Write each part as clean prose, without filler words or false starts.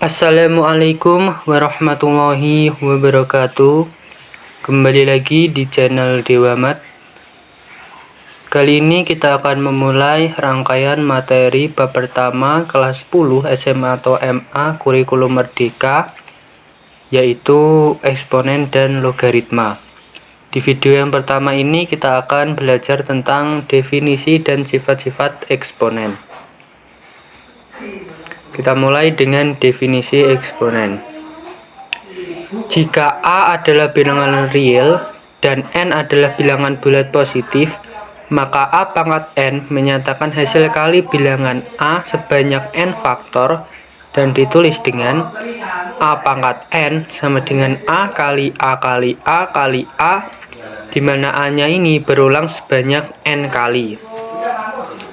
Assalamualaikum warahmatullahi wabarakatuh. Kembali lagi di channel Dewa Mat. Kali ini kita akan memulai rangkaian materi bab pertama kelas 10 SMA atau MA Kurikulum Merdeka, yaitu eksponen dan logaritma. Di video yang pertama ini kita akan belajar tentang definisi dan sifat-sifat eksponen. Kita mulai dengan definisi eksponen. Jika A adalah bilangan real dan N adalah bilangan bulat positif, maka A pangkat N menyatakan hasil kali bilangan A sebanyak N faktor dan ditulis dengan A pangkat N sama dengan A kali A kali A kali A, di mana A-nya ini berulang sebanyak N kali.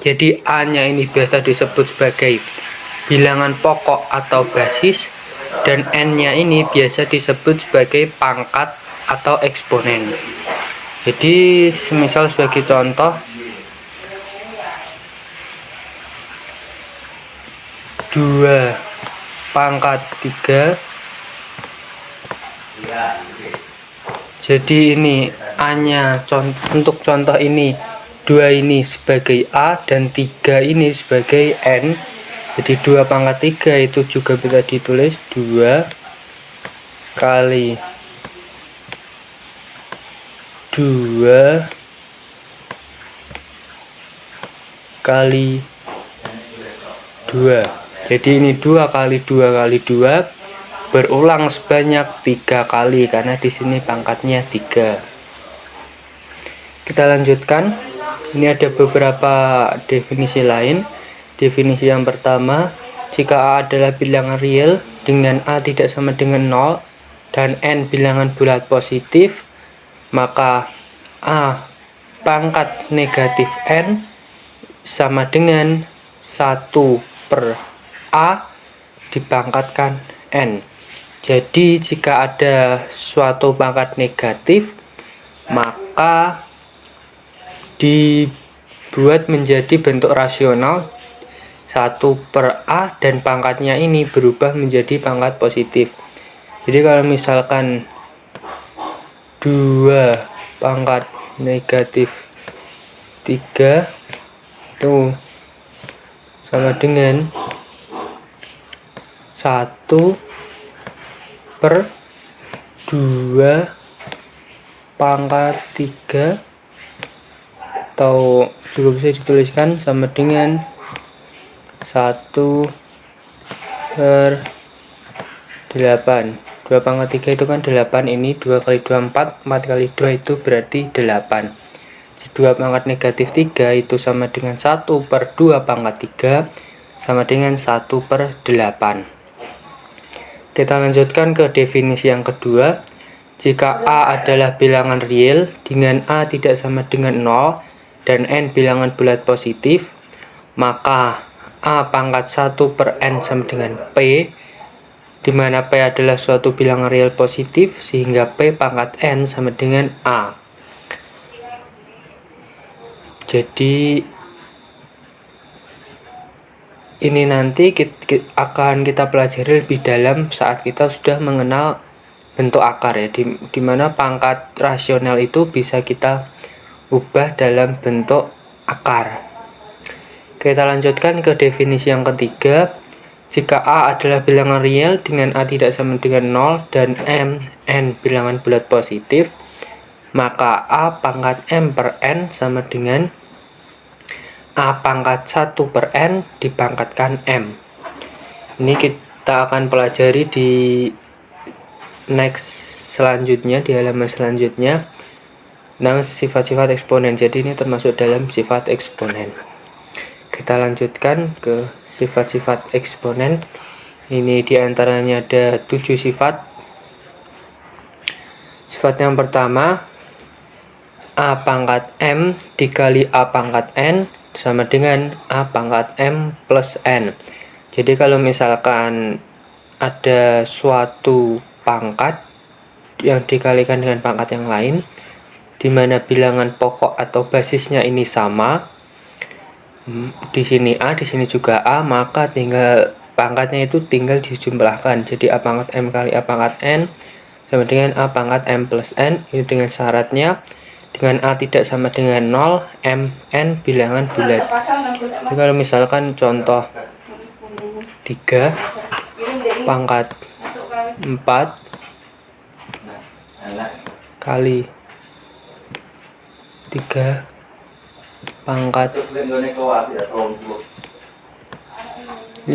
Jadi A-nya ini biasa disebut sebagai bilangan pokok atau basis, dan N-nya ini biasa disebut sebagai pangkat atau eksponen. Jadi semisal sebagai contoh, 2 pangkat 3. Jadi ini A-nya untuk contoh ini 2 ini sebagai A dan 3 ini sebagai N. Jadi 2 pangkat 3 itu juga bisa ditulis 2 kali 2 kali 2. Jadi ini 2 kali 2 kali 2 berulang sebanyak 3 kali karena di sini pangkatnya 3. Kita lanjutkan. Ini ada beberapa definisi lain. Definisi yang pertama, jika A adalah bilangan real dengan A tidak sama dengan 0 dan N bilangan bulat positif, maka A pangkat negatif N sama dengan 1 per A dipangkatkan N. Jadi jika ada suatu pangkat negatif, maka dibuat menjadi bentuk rasional 1 per A dan pangkatnya ini berubah menjadi pangkat positif. Jadi kalau misalkan 2 pangkat negatif 3 itu sama dengan 1 per 2 pangkat 3, atau juga bisa dituliskan sama dengan 1 per 8. 2 pangkat 3 itu kan 8, ini 2 kali 2 4, 4 kali 2 itu berarti 8. 2 pangkat negatif 3 itu sama dengan 1 per 2 pangkat 3 sama dengan 1 per 8. Kita lanjutkan ke definisi yang kedua. Jika A adalah bilangan real dengan A tidak sama dengan 0 dan N bilangan bulat positif, maka A pangkat 1 per N sama dengan P, di mana P adalah suatu bilangan real positif sehingga P pangkat N sama dengan A. Jadi ini nanti akan kita pelajari lebih dalam saat kita sudah mengenal bentuk akar ya, di mana pangkat rasional itu bisa kita ubah dalam bentuk akar. Kita lanjutkan ke definisi yang ketiga. Jika A adalah bilangan real dengan A tidak sama dengan 0 dan N bilangan bulat positif, maka A pangkat M per N sama dengan A pangkat 1 per N dipangkatkan M. Ini kita akan pelajari di next selanjutnya, di halaman selanjutnya. Nah, sifat-sifat eksponen. Jadi ini termasuk dalam sifat eksponen. Kita lanjutkan ke sifat-sifat eksponen. Ini diantaranya ada 7 sifat. Sifat yang pertama, A pangkat M dikali A pangkat N sama dengan A pangkat M plus N. Jadi kalau misalkan ada suatu pangkat yang dikalikan dengan pangkat yang lain, di mana bilangan pokok atau basisnya ini sama, di sini A, di sini juga A, maka tinggal pangkatnya itu tinggal dijumlahkan. Jadi A pangkat M kali A pangkat N sama dengan A pangkat M plus N. Ini dengan syaratnya dengan A tidak sama dengan 0, M, N bilangan bulat. Jadi kalau misalkan contoh 3 pangkat 4 kali 3 pangkat 5,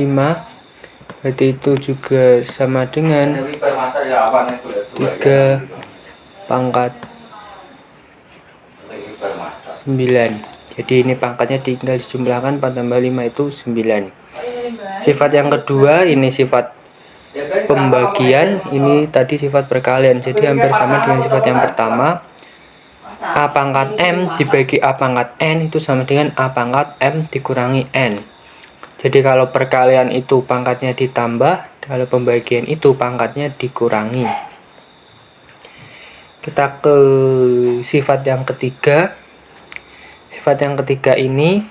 berarti itu juga sama dengan 3 pangkat 9. Jadi ini pangkatnya tinggal dijumlahkan, 4 tambah 5 itu 9. Sifat yang kedua ini sifat pembagian, ini tadi sifat perkalian, jadi hampir sama dengan sifat yang pertama. A pangkat M dibagi A pangkat N itu sama dengan A pangkat M dikurangi N. Jadi kalau perkalian itu pangkatnya ditambah, kalau pembagian itu pangkatnya dikurangi. Kita ke sifat yang ketiga. Sifat yang ketiga ini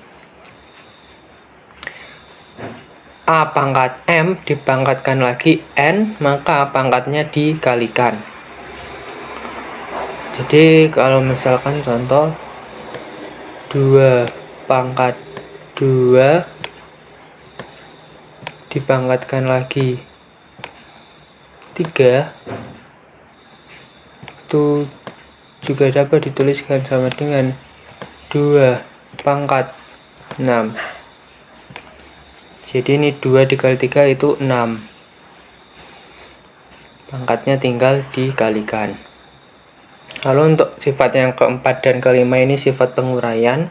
A pangkat M dipangkatkan lagi N, maka pangkatnya dikalikan. Jadi kalau misalkan contoh 2 pangkat 2 dipangkatkan lagi 3, itu juga dapat dituliskan sama dengan 2 pangkat 6. Jadi ini 2 dikali 3 itu 6. Pangkatnya tinggal dikalikan. Lalu untuk sifat yang keempat dan kelima ini sifat penguraian.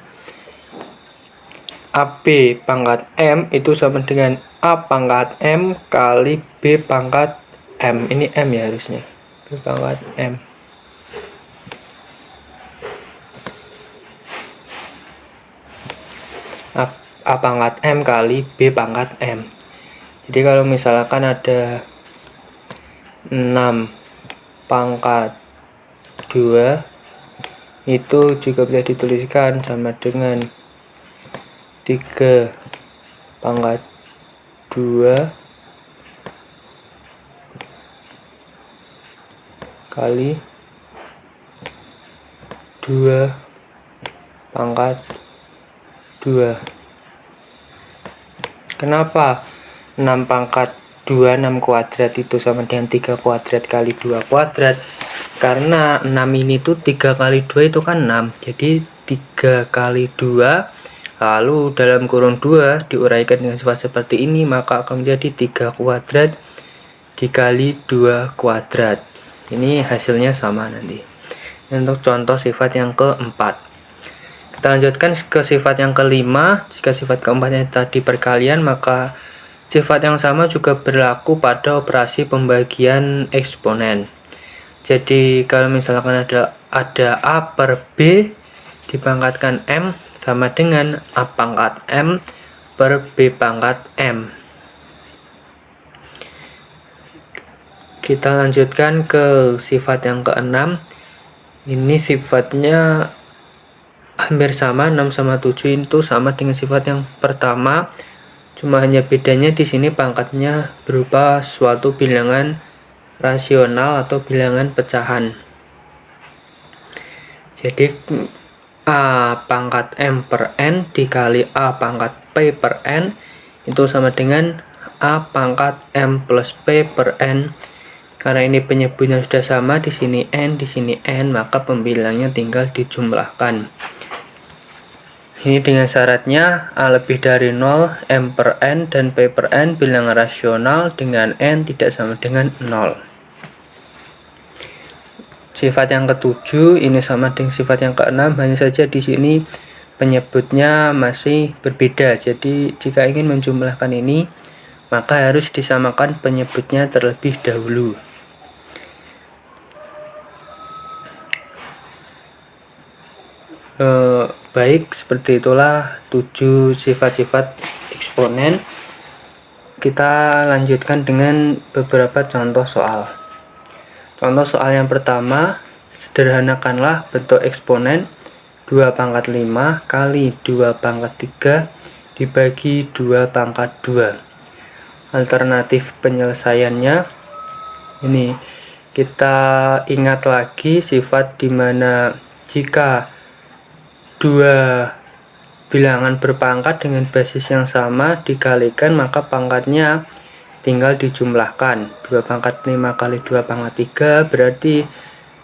AB pangkat M itu sama dengan A pangkat M kali B pangkat M. Ini M ya harusnya. B pangkat M. A pangkat M kali B pangkat M. Jadi kalau misalkan ada 6 pangkat 2 itu juga bisa dituliskan sama dengan 3 pangkat 2 kali 2 pangkat 2. Kenapa 6 pangkat 2, 6 kuadrat itu sama dengan 3 kuadrat kali 2 kuadrat? Karena 6 ini tuh 3 kali 2 itu kan 6. Jadi 3 kali 2 lalu dalam kurung 2 diuraikan dengan sifat seperti ini, maka akan menjadi 3 kuadrat dikali 2 kuadrat. Ini hasilnya sama nanti. Untuk contoh sifat yang keempat, kita lanjutkan ke sifat yang kelima. Jika sifat keempatnya tadi perkalian, maka sifat yang sama juga berlaku pada operasi pembagian eksponen. Jadi kalau misalkan ada A per B dipangkatkan M sama dengan A pangkat M per B pangkat M. Kita lanjutkan ke sifat yang keenam. Ini sifatnya hampir sama, 6 sama 7 itu sama dengan sifat yang pertama. Cuma hanya bedanya di sini pangkatnya berupa suatu bilangan rasional atau bilangan pecahan. Jadi A pangkat M per N dikali A pangkat P per N itu sama dengan A pangkat M plus P per N. Karena ini penyebutnya sudah sama, di sini N, di sini N, maka pembilangnya tinggal dijumlahkan. Ini dengan syaratnya A lebih dari 0, M per N dan P per N bilangan rasional dengan N tidak sama dengan 0. Sifat yang ketujuh ini sama dengan sifat yang keenam, hanya saja di sini penyebutnya masih berbeda. Jadi jika ingin menjumlahkan ini, maka harus disamakan penyebutnya terlebih dahulu. Baik, seperti itulah 7 sifat-sifat eksponen. Kita lanjutkan dengan beberapa contoh soal. Contoh soal yang pertama, sederhanakanlah bentuk eksponen 2 pangkat 5 kali 2 pangkat 3 dibagi 2 pangkat 2. alternatif penyelesaiannya. Ini kita ingat lagi sifat dimana jika dua bilangan berpangkat dengan basis yang sama dikalikan, maka pangkatnya tinggal dijumlahkan. 2 pangkat 5 kali 2 pangkat 3 berarti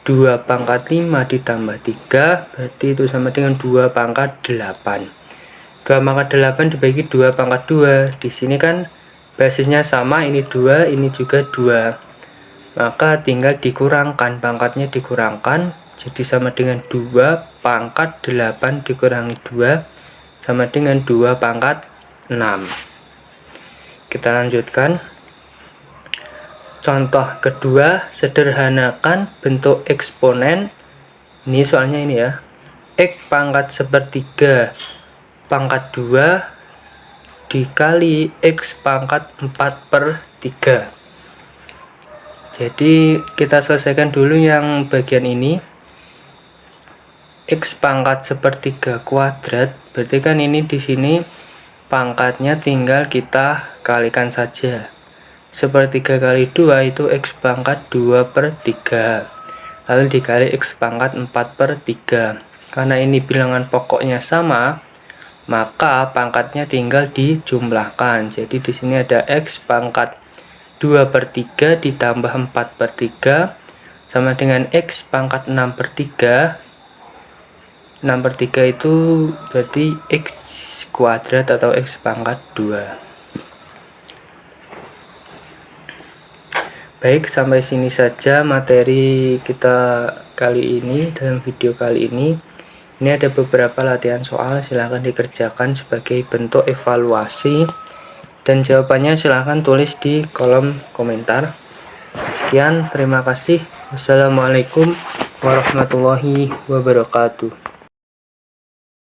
2 pangkat 5 ditambah 3 berarti itu sama dengan 2 pangkat 8. 2 pangkat 8 dibagi 2 pangkat 2. Di sini kan basisnya sama, ini 2, ini juga 2. Maka tinggal dikurangkan, pangkatnya dikurangkan, jadi sama dengan 2 pangkat 8 dikurangi 2 sama dengan 2 pangkat 6. Kita lanjutkan. Contoh kedua, sederhanakan bentuk eksponen. Ini soalnya ini ya. X pangkat 1/3 pangkat 2 dikali X pangkat 4/3. Jadi kita selesaikan dulu yang bagian ini. X pangkat 1/3 kuadrat, berarti kan ini di sini pangkatnya tinggal kita kalikan saja. 1/3 kali 2 itu X pangkat 2/3, lalu dikali X pangkat 4/3. Karena ini bilangan pokoknya sama, maka pangkatnya tinggal dijumlahkan. Jadi di sini ada X pangkat 2/3 ditambah 4/3 sama dengan X pangkat 6/3. 6/3 itu berarti X kuadrat atau X pangkat 2. Baik, sampai sini saja materi kita kali ini. Dalam video kali ini ada beberapa latihan soal, silahkan dikerjakan sebagai bentuk evaluasi, dan jawabannya silahkan tulis di kolom komentar. Sekian, terima kasih. Wassalamualaikum warahmatullahi wabarakatuh.